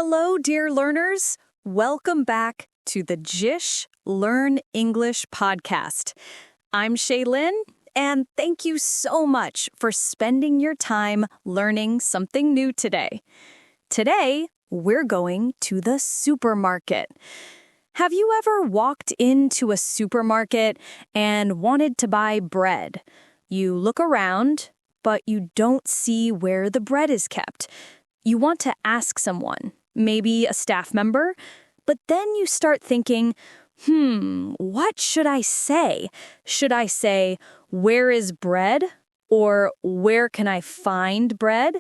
Hello, dear learners. Welcome back to the JISH Learn English Podcast. I'm Shaylin, and thank you so much for spending your time learning something new today. Today, we're going to the supermarket. Have you ever walked into a supermarket and wanted to buy bread? You look around, but you don't see where the bread is kept. You want to ask someone, maybe a staff member, but then you start thinking, what should I say? Should I say, where is bread? Or where can I find bread?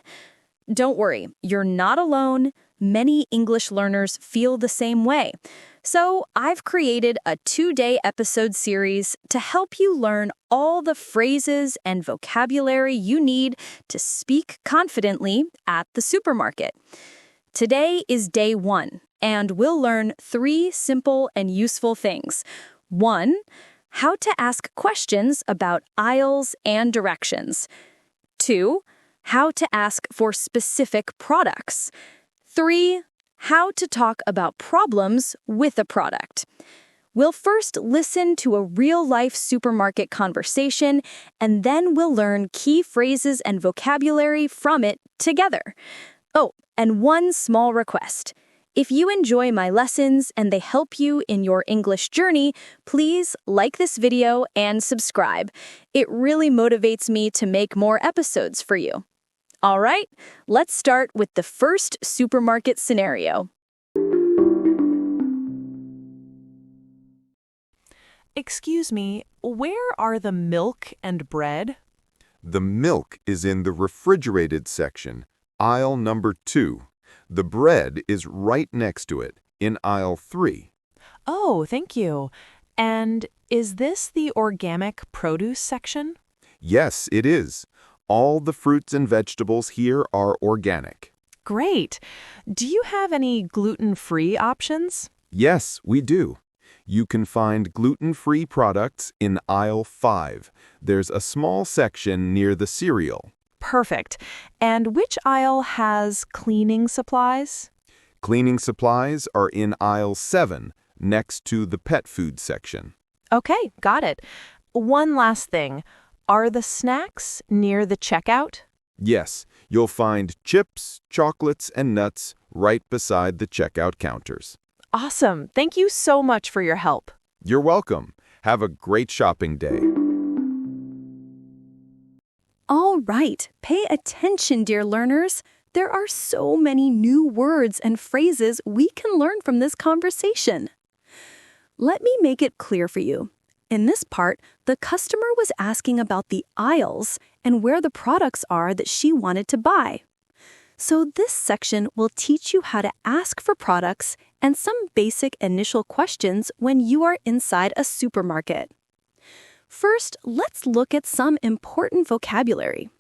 Don't worry, you're not alone. Many English learners feel the same way. So I've created a 2-day episode series to help you learn all the phrases and vocabulary you need to speak confidently at the supermarket. Today is day 1, and we'll learn 3 simple and useful things. 1, how to ask questions about aisles and directions. 2, how to ask for specific products. 3, how to talk about problems with a product. We'll first listen to a real-life supermarket conversation, and then we'll learn key phrases and vocabulary from it together. Oh, and one small request. If you enjoy my lessons and they help you in your English journey, please like this video and subscribe. It really motivates me to make more episodes for you. All right, let's start with the first supermarket scenario. Excuse me, where are the milk and bread? The milk is in the refrigerated section, aisle number 2. The bread is right next to it, in aisle 3. Oh, thank you. And is this the organic produce section? Yes, it is. All the fruits and vegetables here are organic. Great. Do you have any gluten-free options? Yes, we do. You can find gluten-free products in aisle 5. There's a small section near the cereal. Perfect. And which aisle has cleaning supplies? Cleaning supplies are in aisle 7, next to the pet food section. Okay, got it. One last thing. Are the snacks near the checkout? Yes, you'll find chips, chocolates, and nuts right beside the checkout counters. Awesome. Thank you so much for your help. You're welcome. Have a great shopping day. All right, pay attention, dear learners. There are so many new words and phrases we can learn from this conversation. Let me make it clear for you. In this part, the customer was asking about the aisles and where the products are that she wanted to buy. So this section will teach you how to ask for products and some basic initial questions when you are inside a supermarket. First, let's look at some important vocabulary.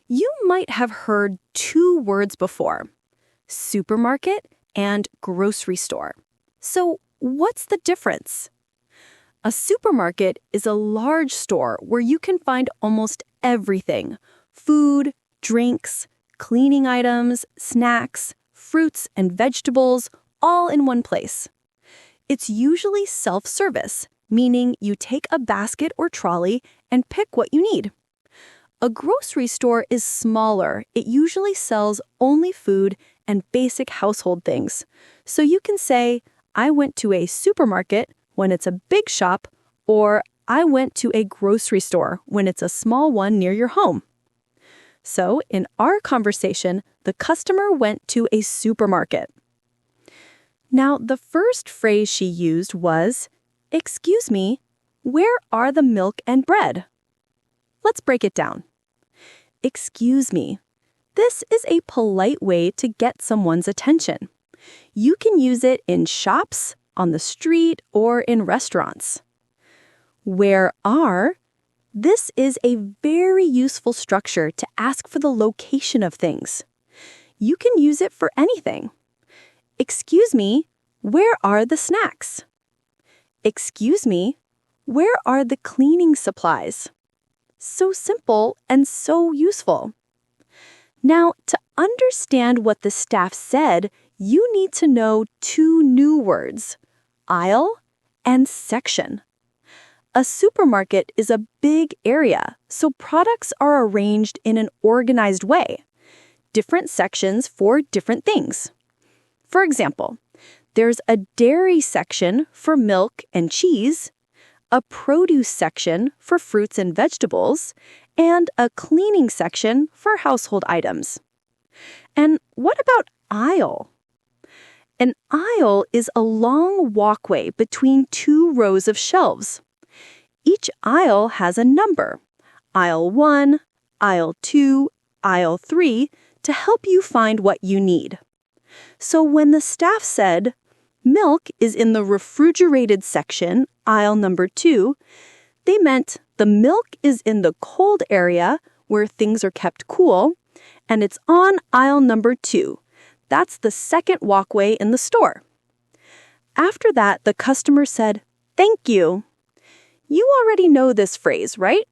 You might have heard 2 words before, supermarket and grocery store. So what's the difference? A supermarket is a large store where you can find almost everything: food, drinks, cleaning items, snacks, fruits and vegetables, all in one place. It's usually self-service, meaning you take a basket or trolley and pick what you need. A grocery store is smaller. It usually sells only food and basic household things. So you can say, I went to a supermarket when it's a big shop, or I went to a grocery store when it's a small one near your home. So in our conversation, the customer went to a supermarket. Now, the first phrase she used was, excuse me, where are the milk and bread? Let's break it down. Excuse me. This is a polite way to get someone's attention. You can use it in shops, on the street, or in restaurants. Where are? This is a very useful structure to ask for the location of things. You can use it for anything. Excuse me, where are the snacks? Excuse me, where are the cleaning supplies? So simple and so useful. Now, to understand what the staff said, you need to know two new words, aisle and section. A supermarket is a big area, so products are arranged in an organized way. Different sections for different things. For example, there's a dairy section for milk and cheese, a produce section for fruits and vegetables, and a cleaning section for household items. And what about aisle? An aisle is a long walkway between two rows of shelves. Each aisle has a number, aisle 1, aisle 2, aisle 3, to help you find what you need. So when the staff said, milk is in the refrigerated section, aisle number 2, they meant the milk is in the cold area where things are kept cool, and it's on aisle number 2. That's the second walkway in the store. After that, the customer said, "Thank you." You already know this phrase, right?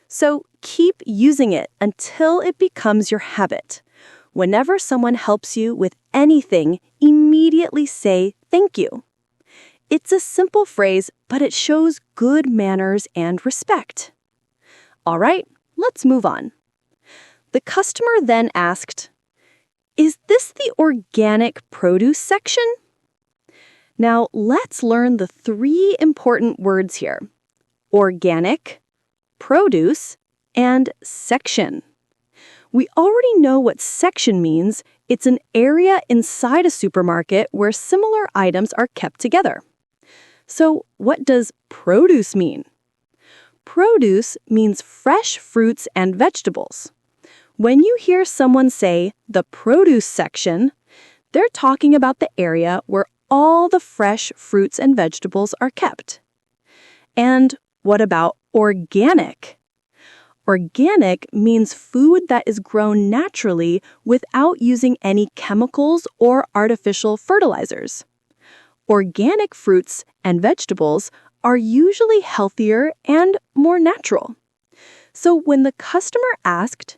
So keep using it until it becomes your habit. Whenever someone helps you with anything, immediately say thank you. It's a simple phrase, but it shows good manners and respect. All right, let's move on. The customer then asked, "Is this the organic produce section?" Now, let's learn the three important words here: organic, produce, and section. We already know what section means. It's an area inside a supermarket where similar items are kept together. So, what does produce mean? Produce means fresh fruits and vegetables. When you hear someone say the produce section, they're talking about the area where all the fresh fruits and vegetables are kept. And what about organic? Organic means food that is grown naturally without using any chemicals or artificial fertilizers. Organic fruits and vegetables are usually healthier and more natural. So when the customer asked,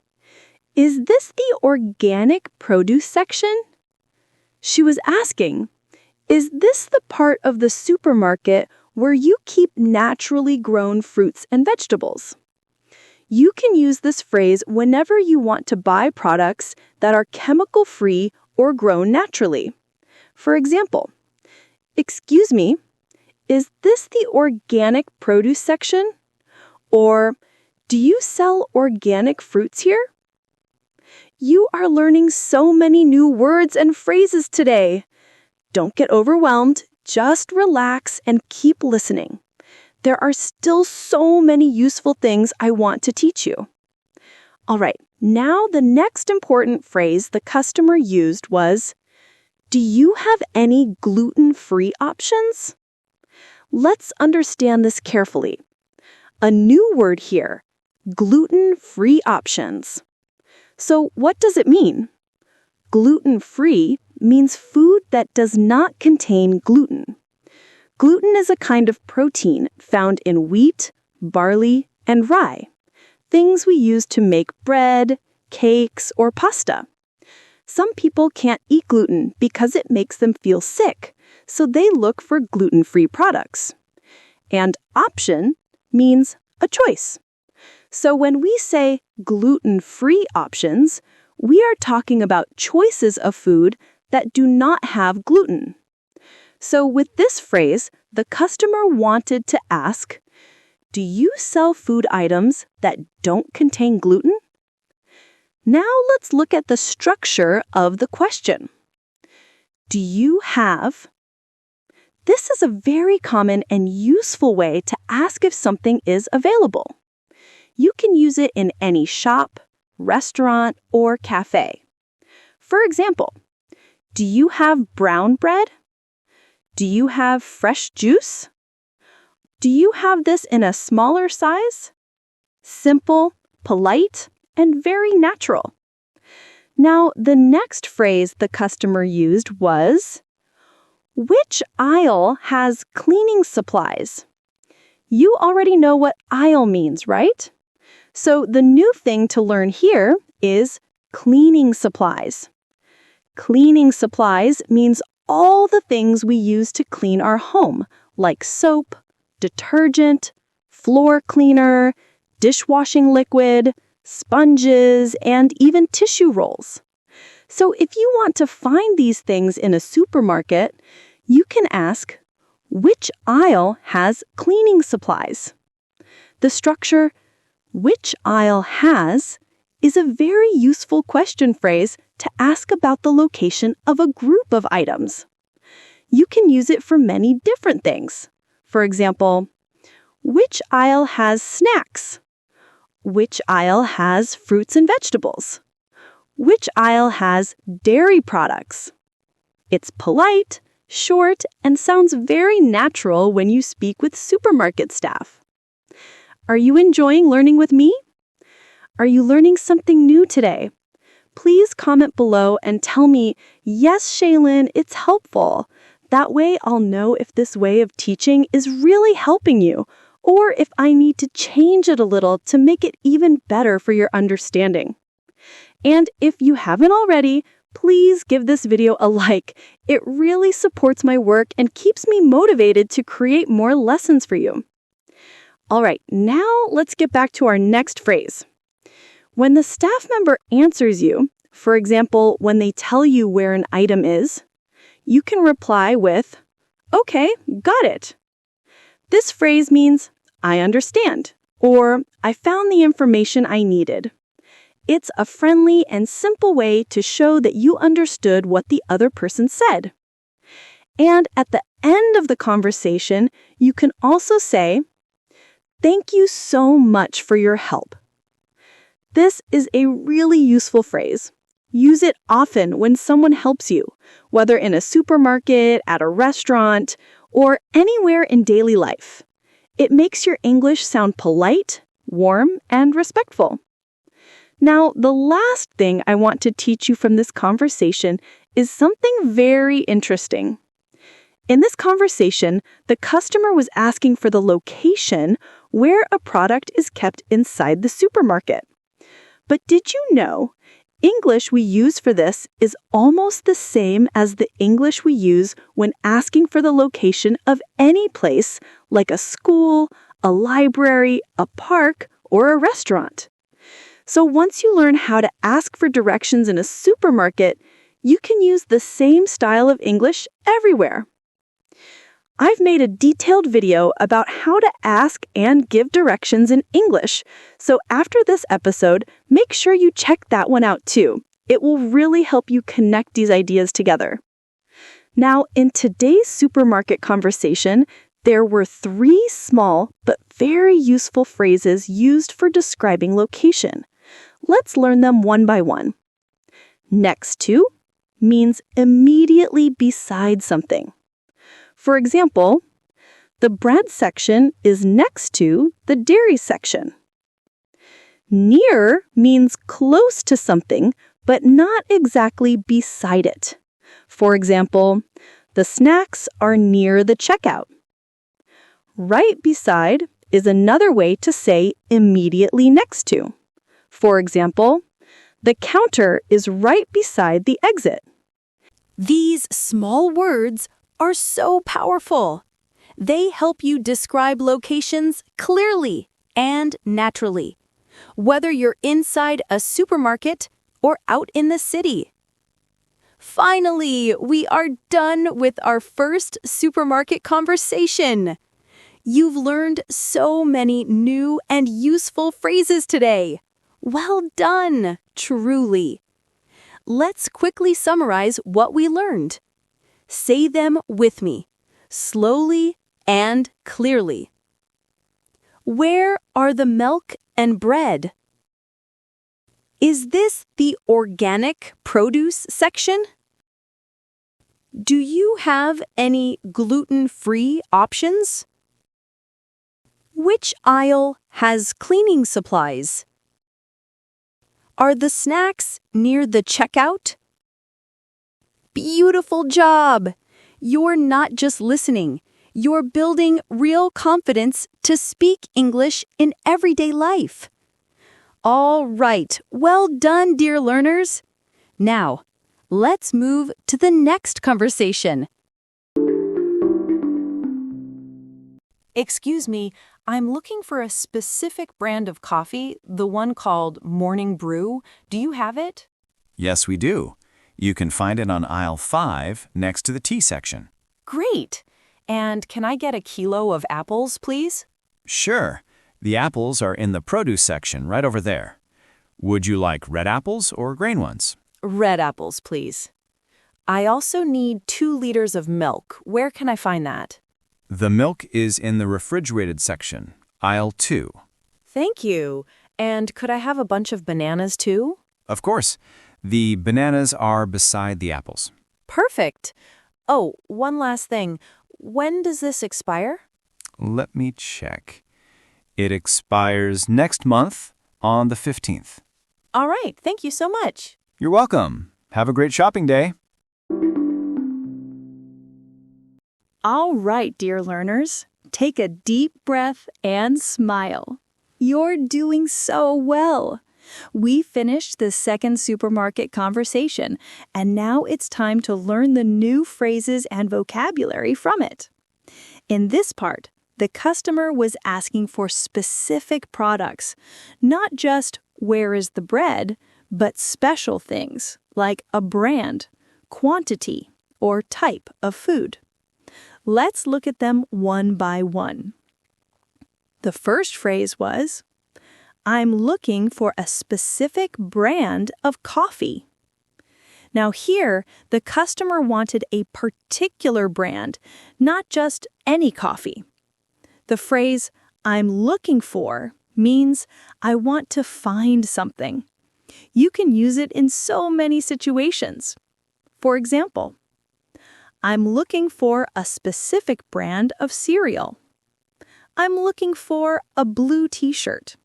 "Is this the organic produce section?" she was asking, "Is this the part of the supermarket where you keep naturally grown fruits and vegetables?" You can use this phrase whenever you want to buy products that are chemical-free or grown naturally. For example, "Excuse me, is this the organic produce section?" Or, "Do you sell organic fruits here?" You are learning so many new words and phrases today. Don't get overwhelmed, just relax and keep listening. There are still so many useful things I want to teach you. All right, now the next important phrase the customer used was, "Do you have any gluten-free options?" Let's understand this carefully. A new word here, gluten-free options. So what does it mean? Gluten-free means food that does not contain gluten. Gluten is a kind of protein found in wheat, barley, and rye, things we use to make bread, cakes, or pasta. Some people can't eat gluten because it makes them feel sick, so they look for gluten-free products. And option means a choice. So when we say gluten-free options, we are talking about choices of food that do not have gluten. So with this phrase, the customer wanted to ask, "Do you sell food items that don't contain gluten?" Now let's look at the structure of the question. Do you have? This is a very common and useful way to ask if something is available. You can use it in any shop, restaurant, or cafe. For example, do you have brown bread? Do you have fresh juice? Do you have this in a smaller size? Simple, polite, and very natural. Now, the next phrase the customer used was, "Which aisle has cleaning supplies?" You already know what aisle means, right? So the new thing to learn here is cleaning supplies. Cleaning supplies means all the things we use to clean our home, like soap, detergent, floor cleaner, dishwashing liquid, sponges, and even tissue rolls. So if you want to find these things in a supermarket, you can ask, which aisle has cleaning supplies? The structure, which aisle has, is a very useful question phrase to ask about the location of a group of items. You can use it for many different things. For example, which aisle has snacks? Which aisle has fruits and vegetables? Which aisle has dairy products? It's polite, short, and sounds very natural when you speak with supermarket staff. Are you enjoying learning with me? Are you learning something new today? Please comment below and tell me, yes, Shaylin, it's helpful. That way I'll know if this way of teaching is really helping you, or if I need to change it a little to make it even better for your understanding. And if you haven't already, please give this video a like. It really supports my work and keeps me motivated to create more lessons for you. All right, now let's get back to our next phrase. When the staff member answers you, for example, when they tell you where an item is, you can reply with, "Okay, got it." This phrase means, "I understand," or "I found the information I needed." It's a friendly and simple way to show that you understood what the other person said. And at the end of the conversation, you can also say, "Thank you so much for your help." This is a really useful phrase. Use it often when someone helps you, whether in a supermarket, at a restaurant, or anywhere in daily life. It makes your English sound polite, warm, and respectful. Now, the last thing I want to teach you from this conversation is something very interesting. In this conversation, the customer was asking for the location where a product is kept inside the supermarket. But did you know, English we use for this is almost the same as the English we use when asking for the location of any place, like a school, a library, a park, or a restaurant. So once you learn how to ask for directions in a supermarket, you can use the same style of English everywhere. I've made a detailed video about how to ask and give directions in English, so after this episode, make sure you check that one out too. It will really help you connect these ideas together. Now, in today's supermarket conversation, there were 3 small but very useful phrases used for describing location. Let's learn them one by one. Next to means immediately beside something. For example, the bread section is next to the dairy section. Near means close to something, but not exactly beside it. For example, the snacks are near the checkout. Right beside is another way to say immediately next to. For example, the counter is right beside the exit. These small words are so powerful. They help you describe locations clearly and naturally, whether you're inside a supermarket or out in the city. Finally, we are done with our first supermarket conversation. You've learned so many new and useful phrases today. Well done, truly. Let's quickly summarize what we learned. Say them with me, slowly and clearly. Where are the milk and bread? Is this the organic produce section? Do you have any gluten-free options? Which aisle has cleaning supplies? Are the snacks near the checkout? Beautiful job! You're not just listening. You're building real confidence to speak English in everyday life. All right, well done, dear learners. Now, Let's move to the next conversation. Excuse me, I'm looking for a specific brand of coffee, the one called Morning Brew. Do you have it? Yes, we do. You can find it on aisle 5 next to the tea section. Great! And can I get a kilo of apples, please? Sure. The apples are in the produce section right over there. Would you like red apples or green ones? Red apples, please. I also need 2 liters of milk. Where can I find that? The milk is in the refrigerated section, aisle 2. Thank you. And could I have a bunch of bananas too? Of course. The bananas are beside the apples. Perfect. Oh, one last thing. When does this expire? Let me check. It expires next month on the 15th. All right. Thank you so much. You're welcome. Have a great shopping day. All right, dear learners, take a deep breath and smile. You're doing so well. We finished the second supermarket conversation, and now it's time to learn the new phrases and vocabulary from it. In this part, the customer was asking for specific products, not just where is the bread, but special things like a brand, quantity, or type of food. Let's look at them one by one. The first phrase was, I'm looking for a specific brand of coffee. Now here, the customer wanted a particular brand, not just any coffee. The phrase, I'm looking for, means I want to find something. You can use it in so many situations. For example, I'm looking for a specific brand of cereal. I'm looking for a blue t-shirt.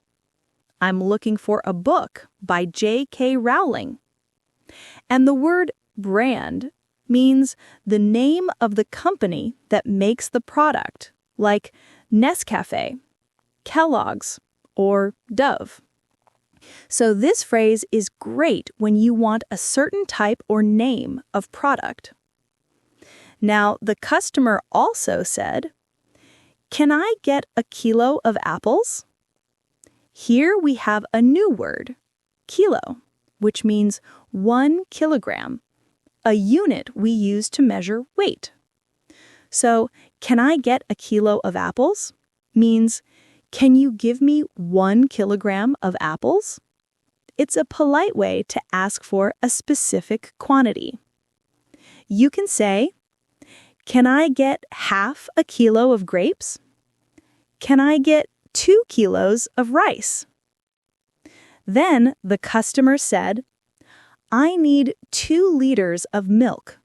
I'm looking for a book by J.K. Rowling. And the word brand means the name of the company that makes the product, like Nescafe, Kellogg's, or Dove. So this phrase is great when you want a certain type or name of product. Now, the customer also said, Can I get a kilo of apples? Here we have a new word, kilo, which means 1 kilogram, a unit we use to measure weight. So, can I get a kilo of apples? Means, can you give me 1 kilogram of apples? It's a polite way to ask for a specific quantity. You can say, can I get half a kilo of grapes? Can I get 2 kilos of rice? Then the customer said, I need 2 liters of milk.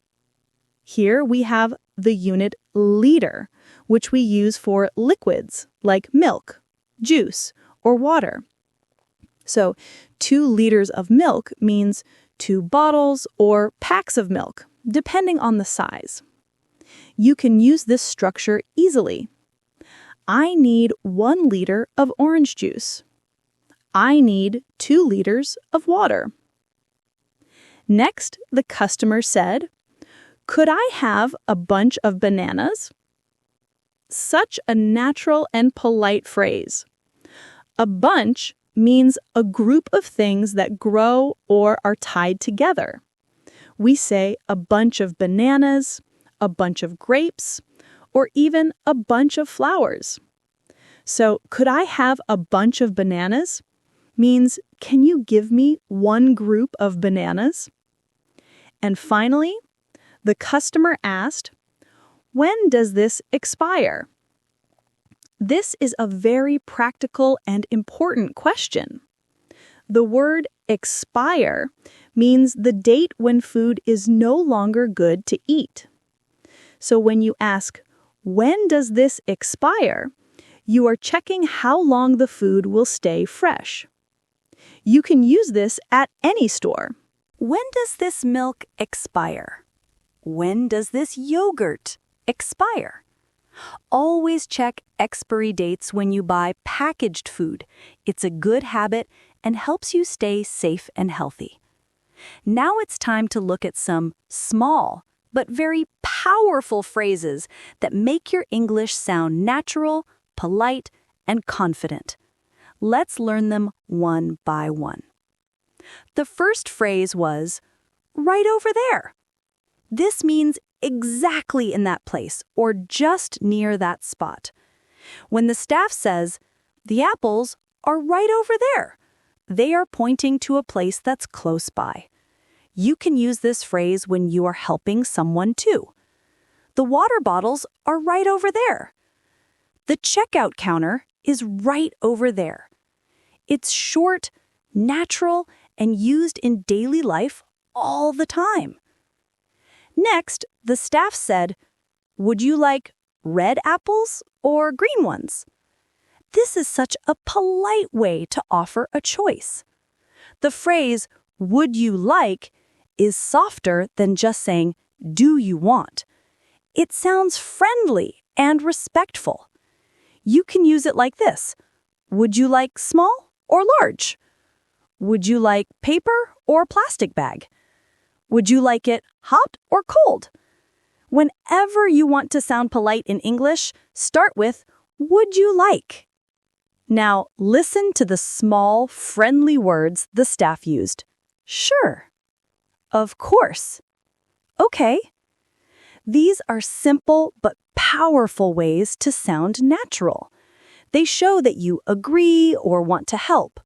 Here we have the unit liter, which we use for liquids like milk, juice, or water. So 2 liters of milk means 2 bottles or packs of milk, depending on the size. You can use this structure easily. I need 1 liter of orange juice. I need 2 liters of water. Next, the customer said, could I have a bunch of bananas? Such a natural and polite phrase. A bunch means a group of things that grow or are tied together. We say a bunch of bananas, a bunch of grapes, or even a bunch of flowers. So, could I have a bunch of bananas? Means, can you give me 1 group of bananas? And finally, the customer asked, when does this expire? This is a very practical and important question. The word expire means the date when food is no longer good to eat. So when you ask, when does this expire? You are checking how long the food will stay fresh. You can use this at any store. When does this milk expire? When does this yogurt expire? Always check expiry dates when you buy packaged food. It's a good habit and helps you stay safe and healthy. Now it's time to look at some small but very powerful phrases that make your English sound natural, polite, and confident. Let's learn them one by one. The first phrase was, right over there. This means exactly in that place or just near that spot. When the staff says, the apples are right over there, they are pointing to a place that's close by. You can use this phrase when you are helping someone too. The water bottles are right over there. The checkout counter is right over there. It's short, natural, and used in daily life all the time. Next, the staff said, would you like red apples or green ones? This is such a polite way to offer a choice. The phrase, would you like, is softer than just saying, do you want? It sounds friendly and respectful. You can use it like this. Would you like small or large? Would you like paper or plastic bag? Would you like it hot or cold? Whenever you want to sound polite in English, start with, would you like? Now, listen to the small, friendly words the staff used. Sure. Of course. Okay. These are simple but powerful ways to sound natural. They show that you agree or want to help.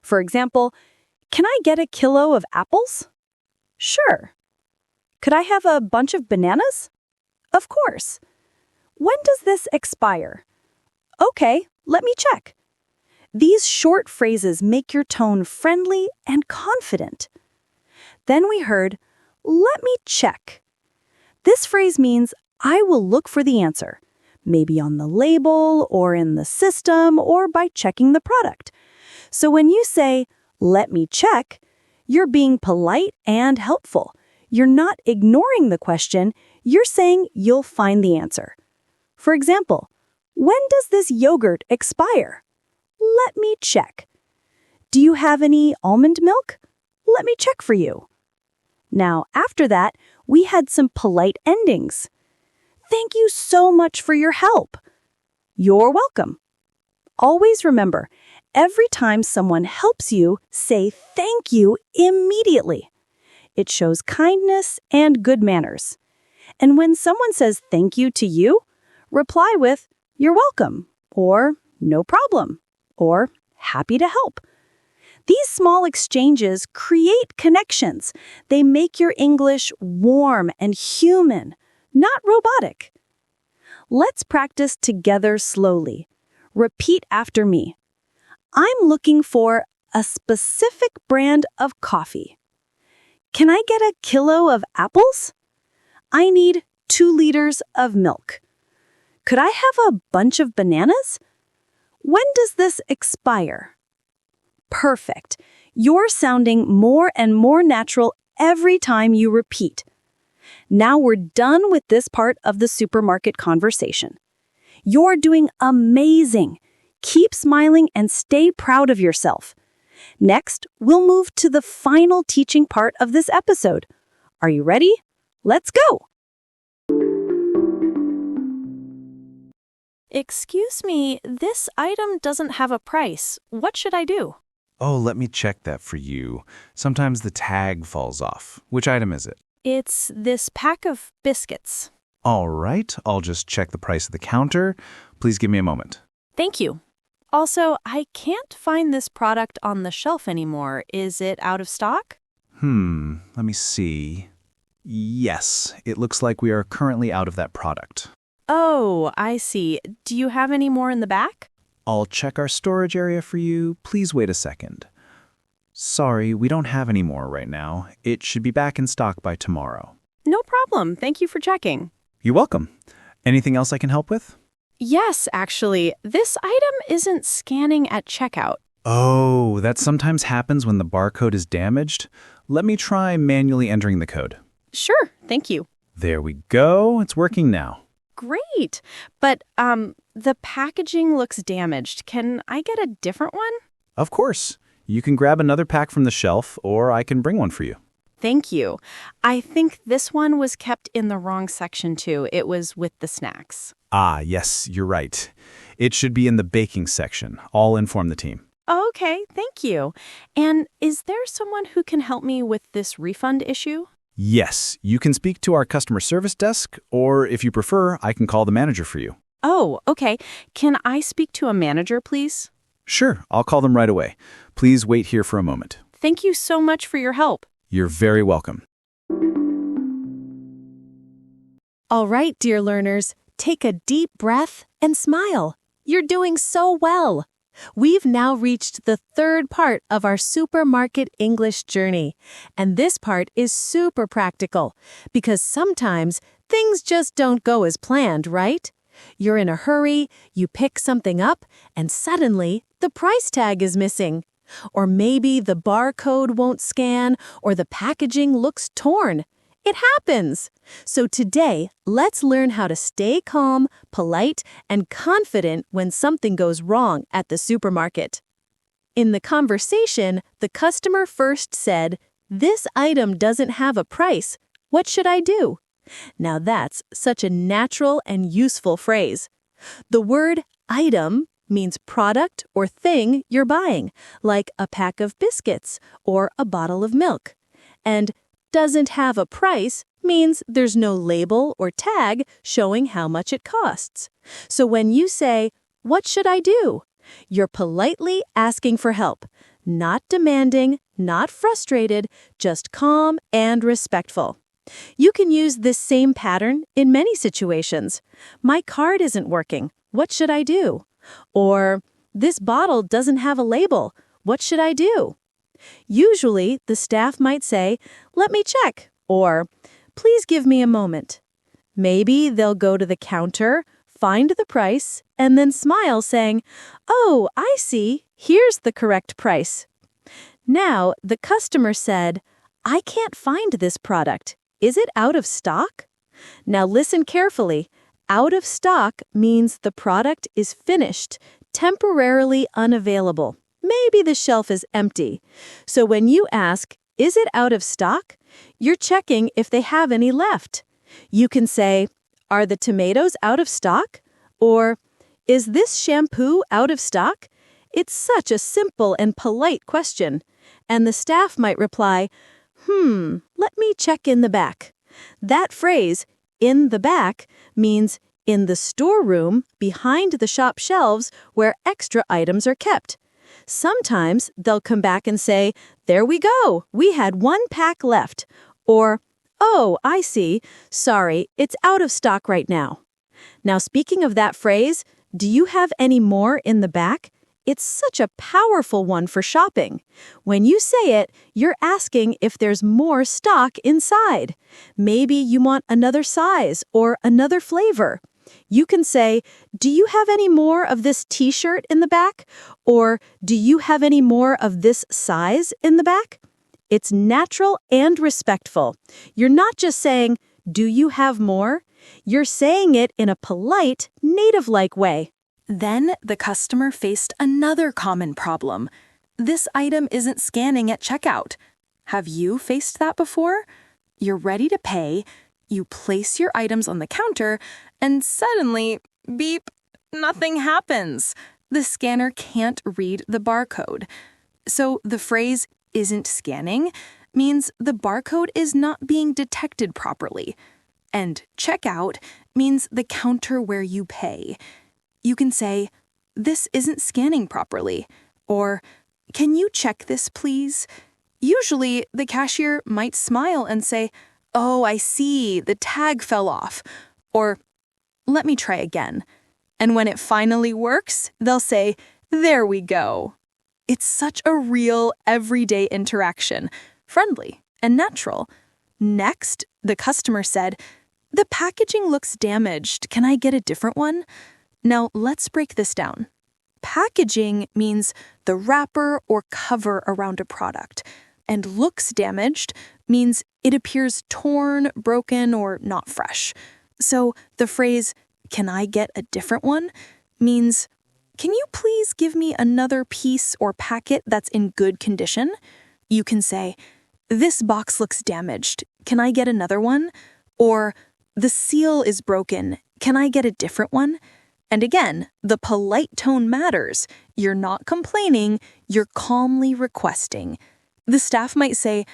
For example, can I get a kilo of apples? Sure. Could I have a bunch of bananas? Of course. When does this expire? Okay, let me check. These short phrases make your tone friendly and confident. Then we heard, let me check. This phrase means I will look for the answer, maybe on the label or in the system or by checking the product. So when you say, let me check, you're being polite and helpful. You're not ignoring the question, you're saying you'll find the answer. For example, when does this yogurt expire? Let me check. Do you have any almond milk? Let me check for you. Now, after that, we had some polite endings. Thank you so much for your help. You're welcome. Always remember, every time someone helps you, say thank you immediately. It shows kindness and good manners. And when someone says thank you to you, reply with, you're welcome, or no problem, or happy to help. These small exchanges create connections. They make your English warm and human, not robotic. Let's practice together slowly. Repeat after me. I'm looking for a specific brand of coffee. Can I get a kilo of apples? I need 2 liters of milk. Could I have a bunch of bananas? When does this expire? Perfect. You're sounding more and more natural every time you repeat. Now we're done with this part of the supermarket conversation. You're doing amazing. Keep smiling and stay proud of yourself. Next, we'll move to the final teaching part of this episode. Are you ready? Let's go! Excuse me, this item doesn't have a price. What should I do? Oh, let me check that for you. Sometimes the tag falls off. Which item is it? It's this pack of biscuits. All right, I'll just check the price at the counter. Please give me a moment. Thank you. Also, I can't find this product on the shelf anymore. Is it out of stock? Let me see. Yes, it looks like we are currently out of that product. Oh, I see. Do you have any more in the back? I'll check our storage area for you. Please wait a second. Sorry, we don't have any more right now. It should be back in stock by tomorrow. No problem. Thank you for checking. You're welcome. Anything else I can help with? Yes, actually, this item isn't scanning at checkout. Oh, that sometimes happens when the barcode is damaged. Let me try manually entering the code. Sure, thank you. There we go. It's working now. Great. But, the packaging looks damaged. Can I get a different one? Of course. You can grab another pack from the shelf, or I can bring one for you. Thank you. I think this one was kept in the wrong section too. It was with the snacks. Ah, yes, you're right. It should be in the baking section. I'll inform the team. Okay, thank you. And is there someone who can help me with this refund issue? Yes, you can speak to our customer service desk, or if you prefer, I can call the manager for you. Oh, okay. Can I speak to a manager, please? Sure, I'll call them right away. Please wait here for a moment. Thank you so much for your help. You're very welcome. All right, dear learners, take a deep breath and smile. You're doing so well. We've now reached the third part of our supermarket English journey, and this part is super practical because sometimes things just don't go as planned, right? You're in a hurry, you pick something up, and suddenly the price tag is missing. Or maybe the barcode won't scan or the packaging looks torn. It happens. So today, let's learn how to stay calm, polite, and confident when something goes wrong at the supermarket. In the conversation, the customer first said, "This item doesn't have a price. What should I do?" Now that's such a natural and useful phrase. The word item means product or thing you're buying, like a pack of biscuits or a bottle of milk. And doesn't have a price means there's no label or tag showing how much it costs. So when you say, "What should I do?" you're politely asking for help, not demanding, not frustrated, just calm and respectful. You can use this same pattern in many situations. "My card isn't working. What should I do?" Or, "This bottle doesn't have a label. What should I do?" Usually, the staff might say, "Let me check," or "Please give me a moment." Maybe they'll go to the counter, find the price, and then smile saying, "Oh, I see. Here's the correct price." Now, the customer said, "I can't find this product. Is it out of stock?" Now listen carefully. Out of stock means the product is finished, temporarily unavailable. Maybe the shelf is empty. So when you ask, "Is it out of stock?" you're checking if they have any left. You can say, "Are the tomatoes out of stock?" Or, "Is this shampoo out of stock?" It's such a simple and polite question. And the staff might reply, "Let me check in the back." That phrase, "in the back," means in the storeroom behind the shop shelves where extra items are kept. Sometimes they'll come back and say, "There we go, we had one pack left." Or, "Oh, I see. Sorry, it's out of stock right now." Now, speaking of that phrase, do you have any more in the back? It's such a powerful one for shopping. When you say it, you're asking if there's more stock inside. Maybe you want another size or another flavor. You can say, "Do you have any more of this t-shirt in the back?" Or, "Do you have any more of this size in the back?" It's natural and respectful. You're not just saying, "Do you have more?" You're saying it in a polite, native-like way. Then the customer faced another common problem. This item isn't scanning at checkout. Have you faced that before? You're ready to pay, you place your items on the counter, and suddenly, beep, nothing happens. The scanner can't read the barcode. So the phrase "isn't scanning" means the barcode is not being detected properly. And checkout means the counter where you pay. You can say, "This isn't scanning properly," or "Can you check this, please?" Usually, the cashier might smile and say, "Oh, I see, the tag fell off," or "Let me try again." And when it finally works, they'll say, "There we go." It's such a real, everyday interaction, friendly and natural. Next, the customer said, "The packaging looks damaged. Can I get a different one?" Now, let's break this down. Packaging means the wrapper or cover around a product, and looks damaged means it appears torn, broken, or not fresh. So the phrase, "Can I get a different one?" means, "Can you please give me another piece or packet that's in good condition?" You can say, This box looks damaged. Can I get another one? Or, the seal is broken. Can I get a different one? And again, the polite tone matters. You're not complaining, you're calmly requesting. The staff might say,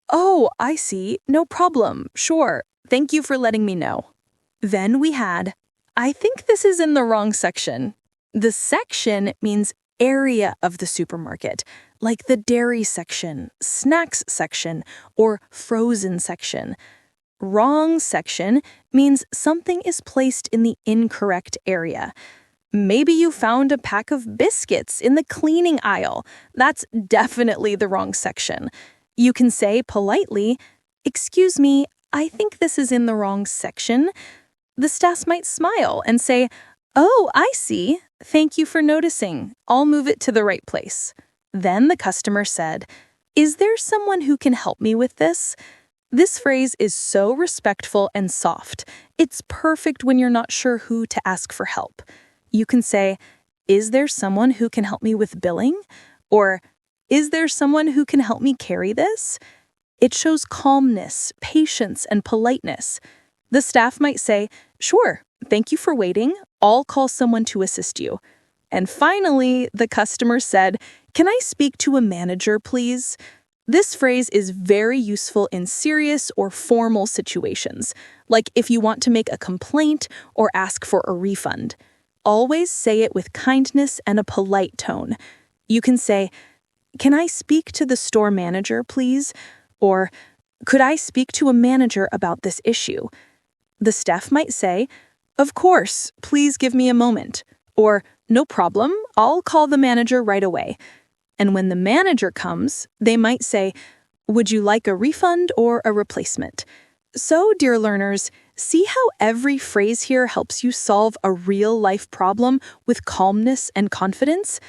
"Oh, I see. No problem. Sure. Thank you for letting me know." Then we had, "I think this is in the wrong section." The section means area of the supermarket, like the dairy section, snacks section, or frozen section. Wrong section means something is placed in the incorrect area. Maybe you found a pack of biscuits in the cleaning aisle. That's definitely the wrong section. You can say politely, "Excuse me, I think this is in the wrong section." The staff might smile and say, "Oh, I see. Thank you for noticing. I'll move it to the right place." Then the customer said, "Is there someone who can help me with this?" This phrase is so respectful and soft. It's perfect when you're not sure who to ask for help. You can say, "Is there someone who can help me with billing?" Or, "Is there someone who can help me carry this?" It shows calmness, patience, and politeness. The staff might say, "Sure, thank you for waiting. I'll call someone to assist you." And finally, the customer said, "Can I speak to a manager, please?" This phrase is very useful in serious or formal situations, like if you want to make a complaint or ask for a refund. Always say it with kindness and a polite tone. You can say, "Can I speak to the store manager, please?" Or, "Could I speak to a manager about this issue?" The staff might say, "Of course, please give me a moment." Or, "No problem, I'll call the manager right away." And when the manager comes, they might say, "Would you like a refund or a replacement?" So, dear learners, see how every phrase here helps you solve a real-life problem with calmness and confidence?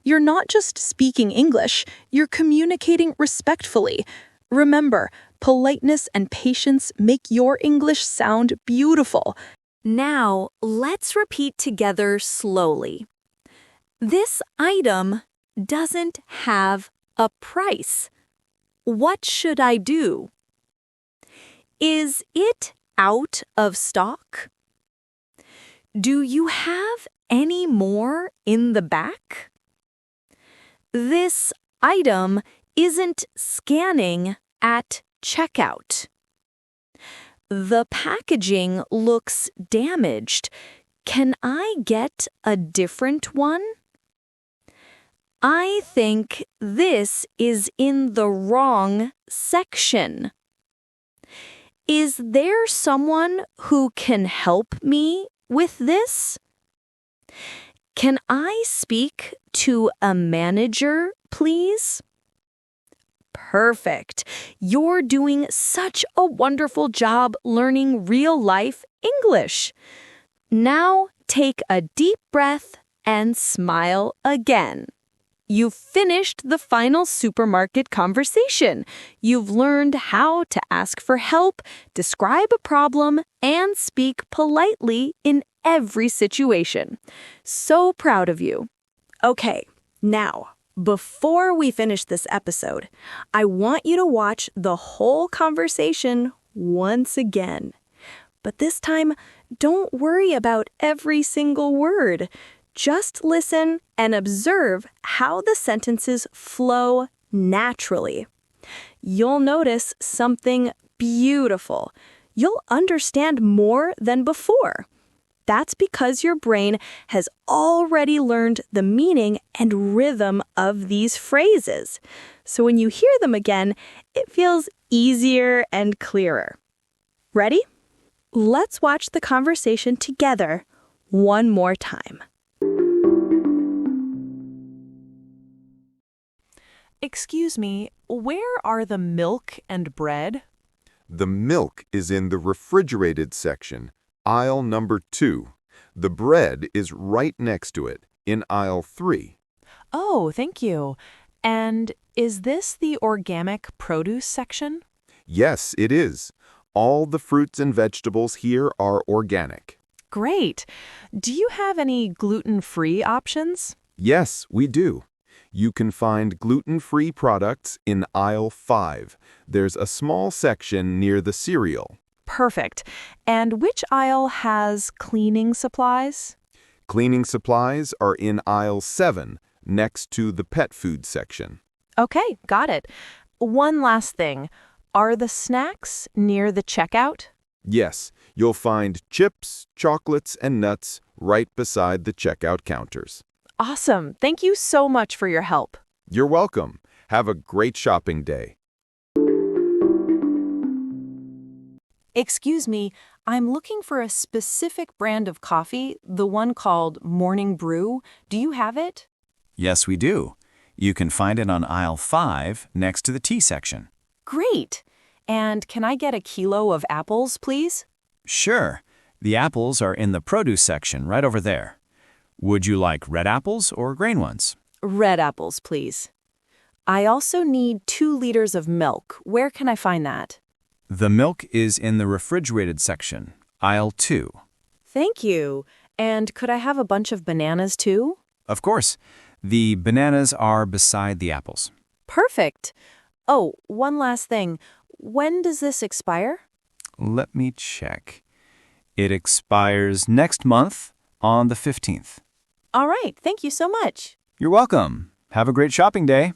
You're not just speaking English, you're communicating respectfully. Remember, politeness and patience make your English sound beautiful. Now, let's repeat together slowly. This item doesn't have a price. What should I do? Is it out of stock? Do you have any more in the back? This item isn't scanning at checkout. The packaging looks damaged. Can I get a different one? I think this is in the wrong section. Is there someone who can help me with this? Can I speak to a manager, please? Perfect. You're doing such a wonderful job learning real-life English. Now take a deep breath and smile again. You've finished the final supermarket conversation. You've learned how to ask for help, describe a problem, and speak politely in every situation. So proud of you. Okay, now, before we finish this episode, I want you to watch the whole conversation once again. But this time, don't worry about every single word. Just listen and observe how the sentences flow naturally. You'll notice something beautiful. You'll understand more than before. That's because your brain has already learned the meaning and rhythm of these phrases. So when you hear them again, it feels easier and clearer. Ready? Let's watch the conversation together one more time. Excuse me, where are the milk and bread? The milk is in the refrigerated section, aisle number 2. The bread is right next to it, in aisle 3. Oh, thank you. And is this the organic produce section? Yes, it is. All the fruits and vegetables here are organic. Great. Do you have any gluten-free options? Yes, we do. You can find gluten-free products in aisle 5. There's a small section near the cereal. Perfect. And which aisle has cleaning supplies? Cleaning supplies are in aisle 7, next to the pet food section. Okay, got it. One last thing. Are the snacks near the checkout? Yes, you'll find chips, chocolates, and nuts right beside the checkout counters. Awesome. Thank you so much for your help. You're welcome. Have a great shopping day. Excuse me, I'm looking for a specific brand of coffee, the one called Morning Brew. Do you have it? Yes, we do. You can find it on aisle 5 next to the tea section. Great. And can I get a kilo of apples, please? Sure. The apples are in the produce section right over there. Would you like red apples or green ones? Red apples, please. I also need 2 liters of milk. Where can I find that? The milk is in the refrigerated section, aisle 2. Thank you. And could I have a bunch of bananas too? Of course. The bananas are beside the apples. Perfect. Oh, one last thing. When does this expire? Let me check. It expires next month on the 15th. All right. Thank you so much. You're welcome. Have a great shopping day.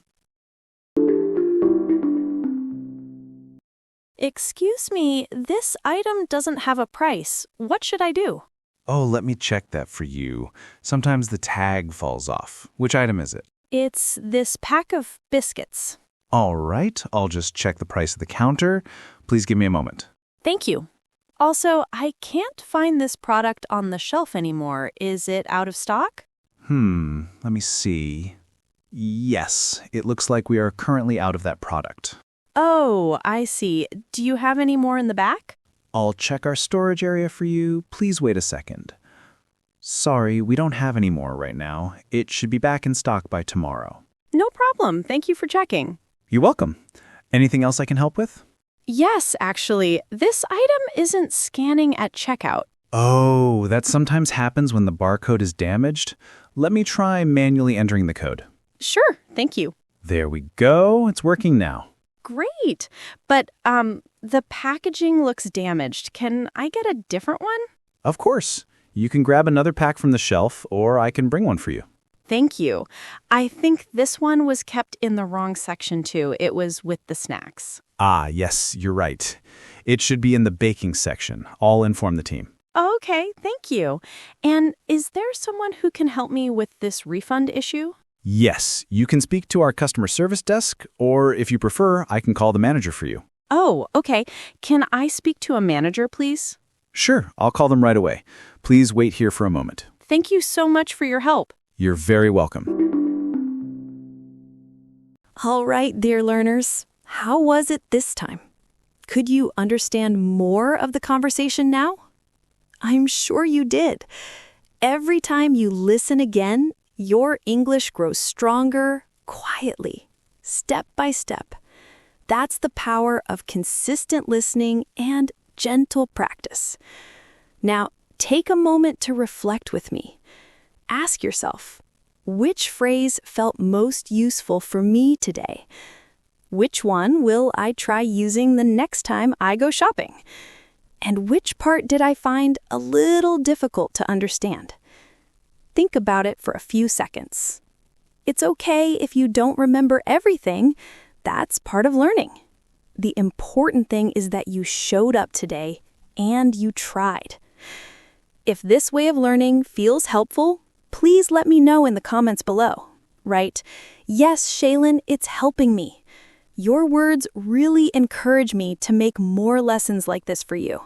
Excuse me, this item doesn't have a price. What should I do? Oh, let me check that for you. Sometimes the tag falls off. Which item is it? It's this pack of biscuits. All right, I'll just check the price of the counter. Please give me a moment. Thank you. Also, I can't find this product on the shelf anymore. Is it out of stock? Let me see. Yes, it looks like we are currently out of that product. Oh, I see. Do you have any more in the back? I'll check our storage area for you. Please wait a second. Sorry, we don't have any more right now. It should be back in stock by tomorrow. No problem. Thank you for checking. You're welcome. Anything else I can help with? Yes, actually, this item isn't scanning at checkout. Oh, that sometimes happens when the barcode is damaged. Let me try manually entering the code. Sure, thank you. There we go. It's working now. Great. But, the packaging looks damaged. Can I get a different one? Of course. You can grab another pack from the shelf, or I can bring one for you. Thank you. I think this one was kept in the wrong section, too. It was with the snacks. Ah, yes, you're right. It should be in the baking section. I'll inform the team. Okay, thank you. And is there someone who can help me with this refund issue? Yes, you can speak to our customer service desk, or if you prefer, I can call the manager for you. Oh, okay. Can I speak to a manager, please? Sure, I'll call them right away. Please wait here for a moment. Thank you so much for your help. You're very welcome. All right, dear learners, how was it this time? Could you understand more of the conversation now? I'm sure you did. Every time you listen again, your English grows stronger, quietly, step by step. That's the power of consistent listening and gentle practice. Now, take a moment to reflect with me. Ask yourself, which phrase felt most useful for me today? Which one will I try using the next time I go shopping? And which part did I find a little difficult to understand? Think about it for a few seconds. It's okay if you don't remember everything. That's part of learning. The important thing is that you showed up today and you tried. If this way of learning feels helpful, please let me know in the comments below. Write, "Yes, Shaylin, it's helping me." Your words really encourage me to make more lessons like this for you.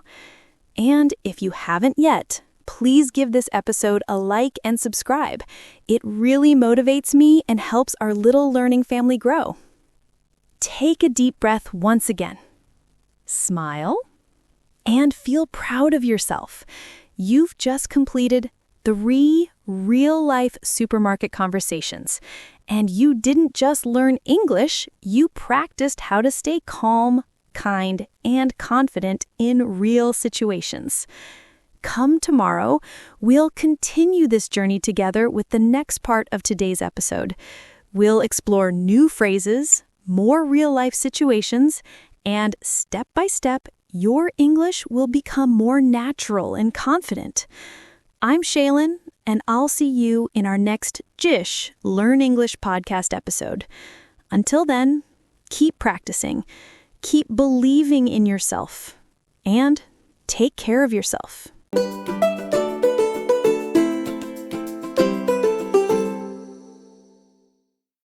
And if you haven't yet, please give this episode a like and subscribe. It really motivates me and helps our little learning family grow. Take a deep breath once again. Smile and feel proud of yourself. You've just completed 3 real-life supermarket conversations. And you didn't just learn English, you practiced how to stay calm, kind, and confident in real situations. Come tomorrow, we'll continue this journey together with the next part of today's episode. We'll explore new phrases, more real-life situations, and step by step, your English will become more natural and confident. I'm Shaylin, and I'll see you in our next JISH Learn English Podcast episode. Until then, keep practicing, keep believing in yourself, and take care of yourself.